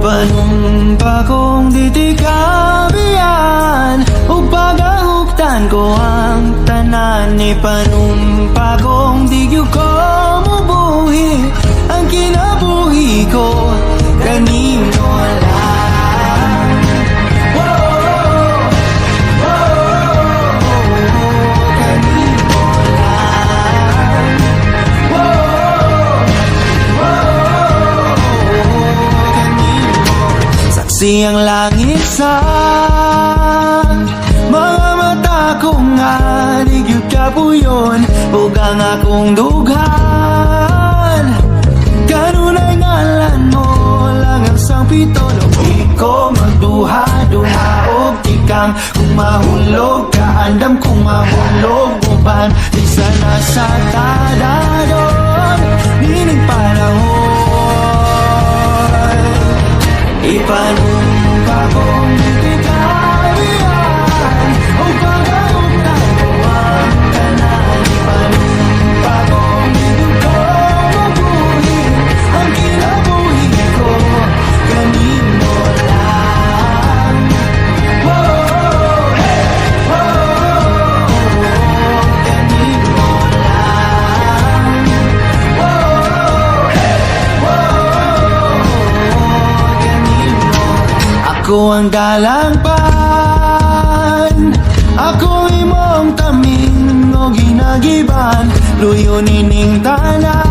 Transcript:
Ipanumpa kong ditikabihan ug pagahuktan ko ang tanan. Ipanumpa kong di gyud ko mabuhi ang kinabuhi ko kanimo lang. Kanimo lang. Saksi ang langit sa mga mata ko nga di gyud kapuyon ug ang akong dughan kanunay ngalan mo lang ang sangpito. Di ko magduha-duha og tikang kung mahulog ka andam kung mahulog uban di sana sa tadadon nining panahon. Ipanumpa kong ditikabihan ug pagahuktan ko ang tanan. Ipanumpa kong di gyud ko mabuhi ang kinabuhi ko kanimo lang. Kanimo lang. Ako ang dalangpan, ako imong taming o ginagiban, luyo nining tanan.